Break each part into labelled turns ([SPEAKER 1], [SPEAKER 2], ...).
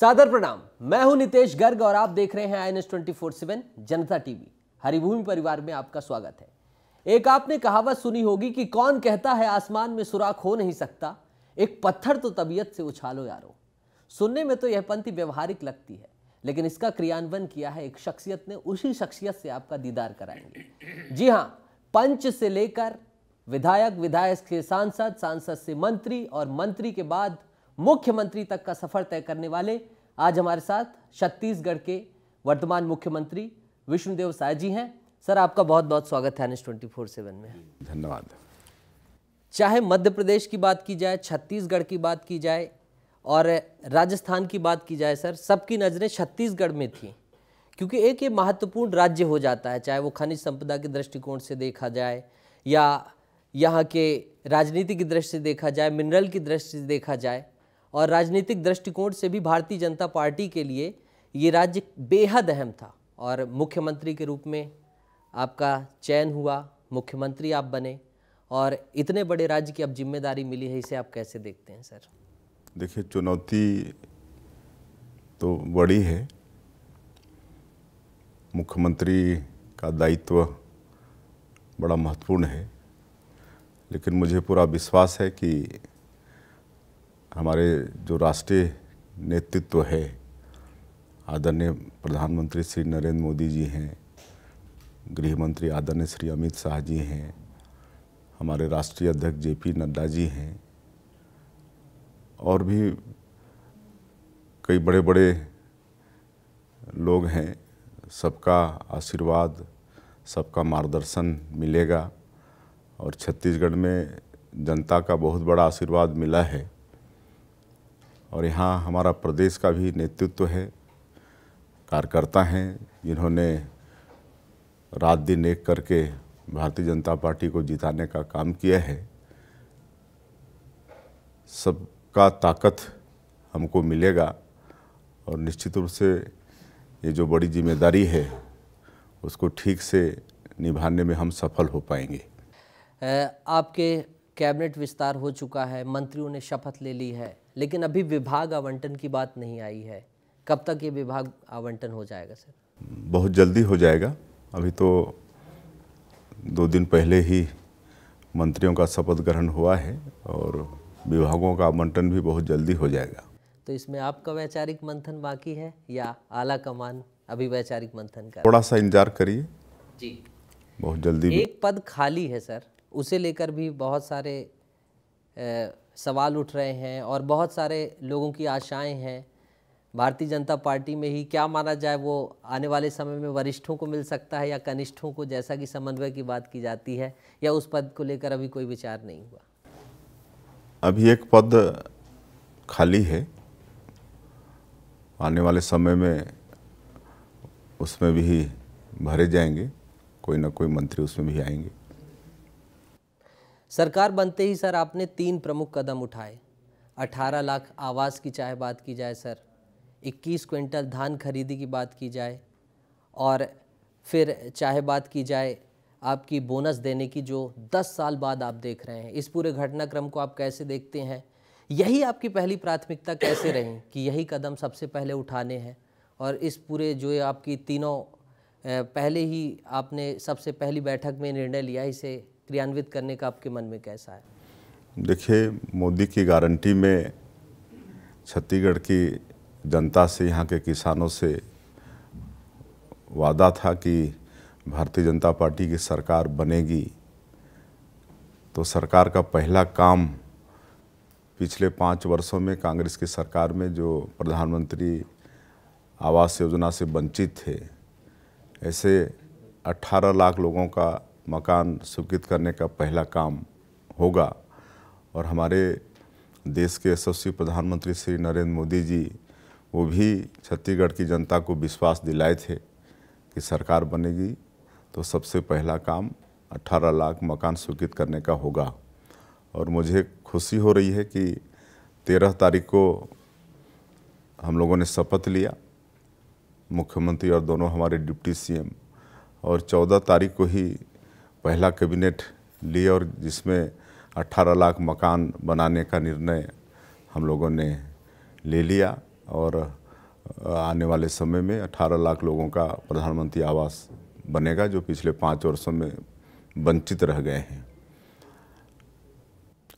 [SPEAKER 1] सादर प्रणाम। मैं हूं नितेश गर्ग और आप देख रहे हैं INS 24/7 जनता टीवी। हरिभूमि परिवार में आपका स्वागत है। एक आपने कहावत सुनी होगी कि कौन कहता है आसमान में सुराख हो नहीं सकता, एक पत्थर तो तबीयत से उछालो यारो। सुनने में तो यह पंक्ति व्यवहारिक लगती है, लेकिन इसका क्रियान्वयन किया है एक शख्सियत ने। उसी शख्सियत से आपका दीदार कराएंगे। जी हां, पंच से लेकर विधायक, विधायक से सांसद, सांसद से मंत्री और मंत्री के बाद मुख्यमंत्री तक का सफर तय करने वाले आज हमारे साथ छत्तीसगढ़ के वर्तमान मुख्यमंत्री विष्णुदेव साय जी हैं। सर, आपका बहुत बहुत स्वागत है INS 24/7 में।
[SPEAKER 2] धन्यवाद।
[SPEAKER 1] चाहे मध्य प्रदेश की बात की जाए, छत्तीसगढ़ की बात की जाए और राजस्थान की बात की जाए, सर सबकी नज़रें छत्तीसगढ़ में थी, क्योंकि एक ये महत्वपूर्ण राज्य हो जाता है, चाहे वो खनिज संपदा के दृष्टिकोण से देखा जाए या यहाँ के राजनीति की दृष्टि से देखा जाए, मिनरल की दृष्टि से देखा जाए, और राजनीतिक दृष्टिकोण से भी भारतीय जनता पार्टी के लिए ये राज्य बेहद अहम था। और मुख्यमंत्री के रूप में आपका चयन हुआ, मुख्यमंत्री आप बने और इतने बड़े राज्य की अब जिम्मेदारी मिली है, इसे आप कैसे देखते हैं सर?
[SPEAKER 2] देखिए, चुनौती तो बड़ी है। मुख्यमंत्री का दायित्व बड़ा महत्वपूर्ण है, लेकिन मुझे पूरा विश्वास है कि हमारे जो राष्ट्रीय नेतृत्व है, आदरणीय प्रधानमंत्री श्री नरेंद्र मोदी जी हैं, गृह मंत्री आदरणीय श्री अमित शाह जी हैं, हमारे राष्ट्रीय अध्यक्ष JP नड्डा जी हैं, और भी कई बड़े बड़े लोग हैं। सबका आशीर्वाद, सबका मार्गदर्शन मिलेगा और छत्तीसगढ़ में जनता का बहुत बड़ा आशीर्वाद मिला है। और यहाँ हमारा प्रदेश का भी नेतृत्व है, कार्यकर्ता हैं जिन्होंने रात दिन एक करके भारतीय जनता पार्टी को जिताने का काम किया है। सबका ताकत हमको मिलेगा और निश्चित रूप से ये जो बड़ी जिम्मेदारी है उसको ठीक से निभाने में हम सफल हो पाएंगे।
[SPEAKER 1] आपके कैबिनेट विस्तार हो चुका है, मंत्रियों ने शपथ ले ली है, लेकिन अभी विभाग आवंटन की बात नहीं आई है। कब तक ये विभाग आवंटन हो जाएगा सर?
[SPEAKER 2] बहुत जल्दी हो जाएगा। अभी तो 2 दिन पहले ही मंत्रियों का शपथ ग्रहण हुआ है और विभागों का आवंटन भी बहुत जल्दी हो जाएगा।
[SPEAKER 1] तो इसमें आपका वैचारिक मंथन बाकी है या आला कमान अभी वैचारिक मंथन कर?
[SPEAKER 2] थोड़ा सा इंतजार करिए
[SPEAKER 1] जी,
[SPEAKER 2] बहुत जल्दी।
[SPEAKER 1] एक पद खाली है सर, उसे लेकर भी बहुत सारे सवाल उठ रहे हैं और बहुत सारे लोगों की आशाएं हैं। भारतीय जनता पार्टी में ही क्या माना जाए, वो आने वाले समय में वरिष्ठों को मिल सकता है या कनिष्ठों को, जैसा कि समन्वय की बात की जाती है, या उस पद को लेकर अभी कोई विचार नहीं हुआ?
[SPEAKER 2] अभी एक पद खाली है, आने वाले समय में उसमें भी भरे जाएंगे, कोई ना कोई मंत्री उसमें भी आएंगे।
[SPEAKER 1] सरकार बनते ही सर आपने 3 प्रमुख कदम उठाए। 18 लाख आवास की चाहे बात की जाए सर, 21 क्विंटल धान खरीदी की बात की जाए, और फिर चाहे बात की जाए आपकी बोनस देने की, जो 10 साल बाद आप देख रहे हैं। इस पूरे घटनाक्रम को आप कैसे देखते हैं? यही आपकी पहली प्राथमिकता कैसे रही कि यही कदम सबसे पहले उठाने हैं? और इस पूरे जो आपकी तीनों पहले ही आपने सबसे पहली बैठक में निर्णय लिया, इसे क्रियान्वित करने का आपके मन में कैसा है?
[SPEAKER 2] देखिए, मोदी की गारंटी में छत्तीसगढ़ की जनता से, यहाँ के किसानों से वादा था कि भारतीय जनता पार्टी की सरकार बनेगी। तो सरकार का पहला काम पिछले 5 वर्षों में कांग्रेस की सरकार में जो प्रधानमंत्री आवास योजना से वंचित थे, ऐसे 18 लाख लोगों का मकान स्वीकृत करने का पहला काम होगा। और हमारे देश के यशस्वी प्रधानमंत्री श्री नरेंद्र मोदी जी, वो भी छत्तीसगढ़ की जनता को विश्वास दिलाए थे कि सरकार बनेगी तो सबसे पहला काम 18 लाख मकान स्वीकृत करने का होगा। और मुझे खुशी हो रही है कि 13 तारीख को हम लोगों ने शपथ लिया, मुख्यमंत्री और दोनों हमारे डिप्टी CM, और 14 तारीख को ही पहला कैबिनेट लिए और जिसमें 18 लाख मकान बनाने का निर्णय हम लोगों ने ले लिया। और आने वाले समय में 18 लाख लोगों का प्रधानमंत्री आवास बनेगा, जो पिछले 5 वर्षों में वंचित रह गए हैं।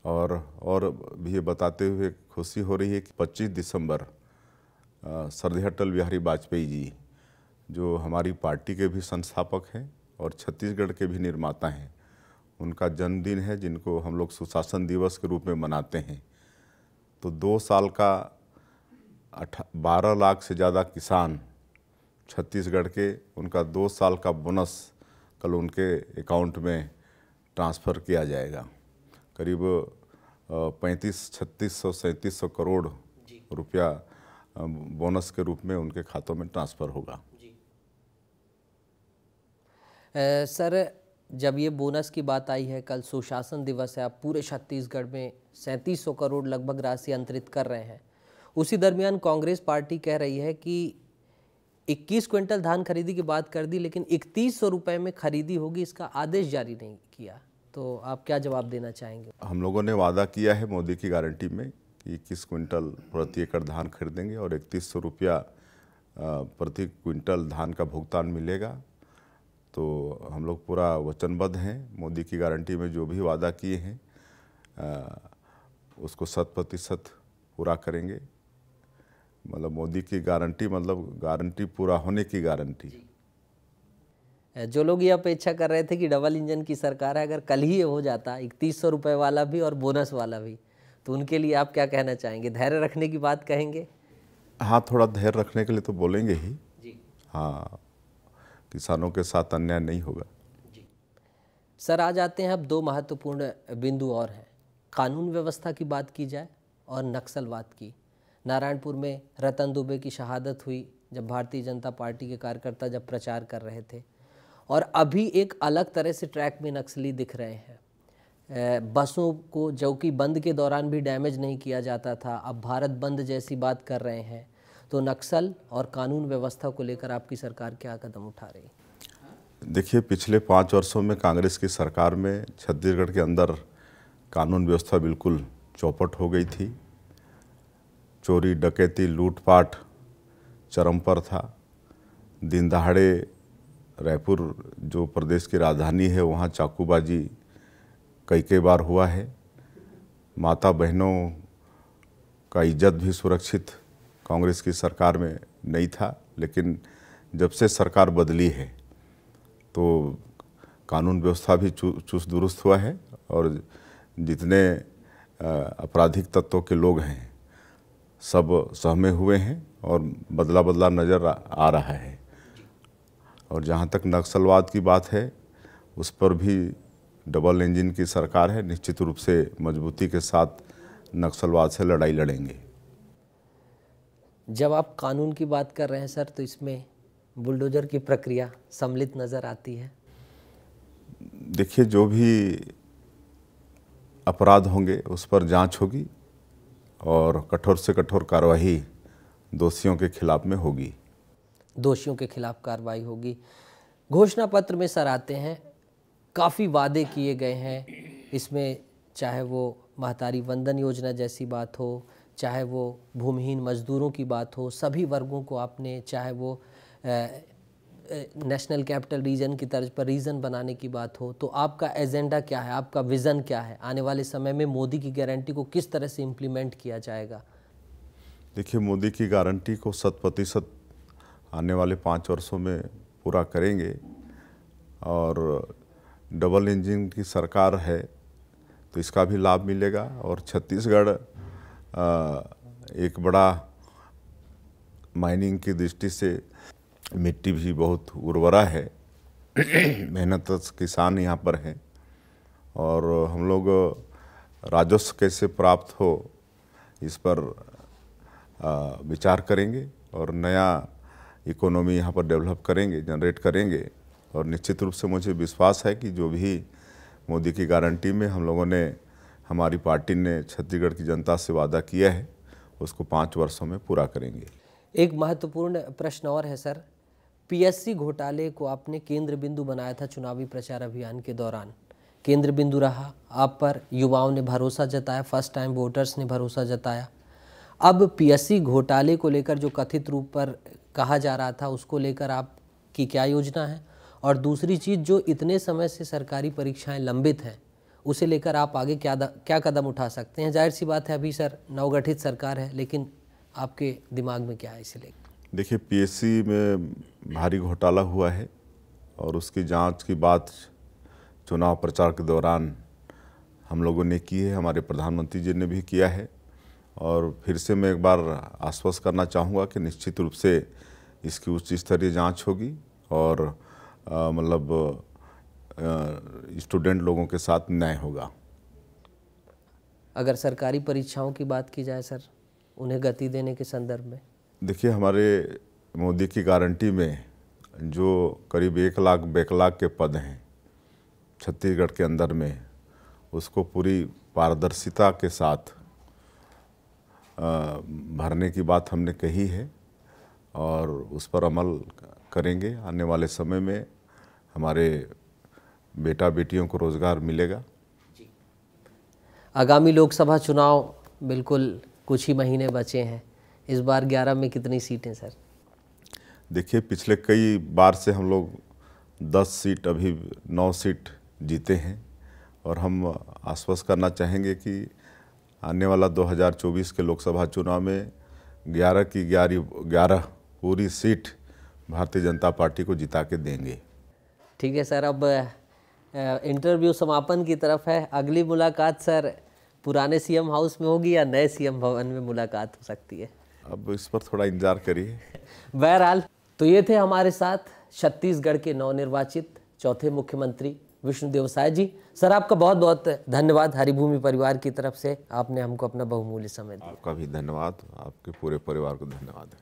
[SPEAKER 2] और भी ये बताते हुए खुशी हो रही है कि 25 दिसंबर श्रद्धेय अटल बिहारी वाजपेयी जी, जो हमारी पार्टी के भी संस्थापक हैं और छत्तीसगढ़ के भी निर्माता हैं, उनका जन्मदिन है, जिनको हम लोग सुशासन दिवस के रूप में मनाते हैं। तो 2 साल का 12 लाख से ज़्यादा किसान छत्तीसगढ़ के, उनका 2 साल का बोनस कल उनके अकाउंट में ट्रांसफ़र किया जाएगा। करीब 3500-3600-3700 करोड़ रुपया बोनस के रूप में उनके खातों में ट्रांसफ़र होगा।
[SPEAKER 1] सर, जब ये बोनस की बात आई है, कल सुशासन दिवस है, आप पूरे छत्तीसगढ़ में 3700 करोड़ लगभग राशि अंतरित कर रहे हैं। उसी दरमियान कांग्रेस पार्टी कह रही है कि 21 क्विंटल धान खरीदी की बात कर दी, लेकिन 3100 रुपये में खरीदी होगी, इसका आदेश जारी नहीं किया। तो आप क्या जवाब देना चाहेंगे?
[SPEAKER 2] हम लोगों ने वादा किया है मोदी की गारंटी में कि 21 क्विंटल प्रति एकड़ धान खरीदेंगे और 3100 रुपया प्रति क्विंटल धान का भुगतान मिलेगा। तो हम लोग पूरा वचनबद्ध हैं, मोदी की गारंटी में जो भी वादा किए हैं उसको 100% पूरा करेंगे। मतलब मोदी की गारंटी, मतलब गारंटी पूरा होने की गारंटी।
[SPEAKER 1] जो लोग ये अपेक्षा कर रहे थे कि डबल इंजन की सरकार है, अगर कल ही ये हो जाता 3100 रुपये वाला भी और बोनस वाला भी, तो उनके लिए आप क्या कहना चाहेंगे? धैर्य रखने की बात कहेंगे?
[SPEAKER 2] हाँ, थोड़ा धैर्य रखने के लिए तो बोलेंगे ही
[SPEAKER 1] जी।
[SPEAKER 2] हाँ, किसानों के साथ अन्याय नहीं होगा
[SPEAKER 1] जी। सर, आ जाते हैं अब 2 महत्वपूर्ण बिंदु और हैं। कानून व्यवस्था की बात की जाए और नक्सलवाद की। नारायणपुर में रतन दुबे की शहादत हुई जब भारतीय जनता पार्टी के कार्यकर्ता जब प्रचार कर रहे थे, और अभी एक अलग तरह से ट्रैक में नक्सली दिख रहे हैं। बसों को जो कि बंद के दौरान भी डैमेज नहीं किया जाता था, अब भारत बंद जैसी बात कर रहे हैं। तो नक्सल और कानून व्यवस्था को लेकर आपकी सरकार क्या कदम उठा रही है?
[SPEAKER 2] देखिए, पिछले 5 वर्षों में कांग्रेस की सरकार में छत्तीसगढ़ के अंदर कानून व्यवस्था बिल्कुल चौपट हो गई थी। चोरी, डकैती, लूटपाट चरम पर था। दिन दहाड़े रायपुर जो प्रदेश की राजधानी है, वहाँ चाकूबाजी कई बार हुआ है। माता बहनों का इज्जत भी सुरक्षित कांग्रेस की सरकार में नहीं था, लेकिन जब से सरकार बदली है तो कानून व्यवस्था भी चुस्त दुरुस्त हुआ है और जितने आपराधिक तत्वों के लोग हैं सब सहमे हुए हैं और बदला नज़र आ रहा है। और जहाँ तक नक्सलवाद की बात है, उस पर भी डबल इंजन की सरकार है, निश्चित रूप से मजबूती के साथ नक्सलवाद से लड़ाई लड़ेंगे।
[SPEAKER 1] जब आप कानून की बात कर रहे हैं सर, तो इसमें बुलडोजर की प्रक्रिया सम्मिलित नज़र आती है।
[SPEAKER 2] देखिए, जो भी अपराध होंगे उस पर जांच होगी और कठोर से कठोर कार्रवाई दोषियों के खिलाफ में होगी।
[SPEAKER 1] दोषियों के खिलाफ कार्रवाई होगी। घोषणा पत्र में सर आते हैं, काफ़ी वादे किए गए हैं इसमें, चाहे वो महतारी वंदन योजना जैसी बात हो, चाहे वो भूमिहीन मजदूरों की बात हो, सभी वर्गों को आपने, चाहे वो नेशनल कैपिटल रीजन की तर्ज पर रीजन बनाने की बात हो, तो आपका एजेंडा क्या है, आपका विज़न क्या है? आने वाले समय में मोदी की गारंटी को किस तरह से इम्प्लीमेंट किया जाएगा?
[SPEAKER 2] देखिए, मोदी की गारंटी को 100% आने वाले 5 वर्षों में पूरा करेंगे और डबल इंजन की सरकार है तो इसका भी लाभ मिलेगा। और छत्तीसगढ़ एक बड़ा माइनिंग की दृष्टि से मिट्टी भी बहुत उर्वरा है, मेहनत किसान यहाँ पर हैं और हम लोग राजस्व कैसे प्राप्त हो इस पर विचार करेंगे और नया इकोनॉमी यहाँ पर डेवलप करेंगे, जनरेट करेंगे। और निश्चित रूप से मुझे विश्वास है कि जो भी मोदी की गारंटी में हम लोगों ने, हमारी पार्टी ने छत्तीसगढ़ की जनता से वादा किया है उसको 5 वर्षों में पूरा करेंगे।
[SPEAKER 1] एक महत्वपूर्ण प्रश्न और है सर, पीएससी घोटाले को आपने केंद्र बिंदु बनाया था चुनावी प्रचार अभियान के दौरान, केंद्र बिंदु रहा, आप पर युवाओं ने भरोसा जताया, फर्स्ट टाइम वोटर्स ने भरोसा जताया। अब पीएससी घोटाले को लेकर जो कथित रूप पर कहा जा रहा था, उसको लेकर आपकी क्या योजना है? और दूसरी चीज़, जो इतने समय से सरकारी परीक्षाएं लंबित हैं, उसे लेकर आप आगे क्या कदम उठा सकते हैं? जाहिर सी बात है, अभी सर नवगठित सरकार है, लेकिन आपके दिमाग में क्या है इसे लेकर?
[SPEAKER 2] देखिए, पीएससी में भारी घोटाला हुआ है और उसकी जांच की बात चुनाव प्रचार के दौरान हम लोगों ने की है, हमारे प्रधानमंत्री जी ने भी किया है। और फिर से मैं एक बार आश्वस्त करना चाहूँगा कि निश्चित रूप से इसकी उच्च स्तरीय जांच होगी और मतलब स्टूडेंट लोगों के साथ न्याय होगा।
[SPEAKER 1] अगर सरकारी परीक्षाओं की बात की जाए सर, उन्हें गति देने के संदर्भ में,
[SPEAKER 2] देखिए, हमारे मोदी की गारंटी में जो करीब 1 लाख बैकलॉग के पद हैं छत्तीसगढ़ के अंदर में, उसको पूरी पारदर्शिता के साथ भरने की बात हमने कही है और उस पर अमल करेंगे। आने वाले समय में हमारे बेटा बेटियों को रोज़गार मिलेगा।
[SPEAKER 1] आगामी लोकसभा चुनाव बिल्कुल कुछ ही महीने बचे हैं, इस बार 11 में कितनी सीटें सर?
[SPEAKER 2] देखिए, पिछले कई बार से हम लोग 10 सीट, अभी 9 सीट जीते हैं और हम आश्वस्त करना चाहेंगे कि आने वाला 2024 के लोकसभा चुनाव में 11 की 11 पूरी सीट भारतीय जनता पार्टी को जिता के देंगे।
[SPEAKER 1] ठीक है सर, अब इंटरव्यू समापन की तरफ है। अगली मुलाकात सर पुराने सीएम हाउस में होगी या नए सीएम भवन में मुलाकात हो सकती है?
[SPEAKER 2] अब इस पर थोड़ा इंतजार करिए।
[SPEAKER 1] बहरहाल, तो ये थे हमारे साथ छत्तीसगढ़ के नवनिर्वाचित चौथे मुख्यमंत्री विष्णुदेव साय जी। सर, आपका बहुत बहुत धन्यवाद। हरिभूमि परिवार की तरफ से आपने हमको अपना बहुमूल्य समय दिया।
[SPEAKER 2] आपका भी धन्यवाद, आपके पूरे परिवार को धन्यवाद।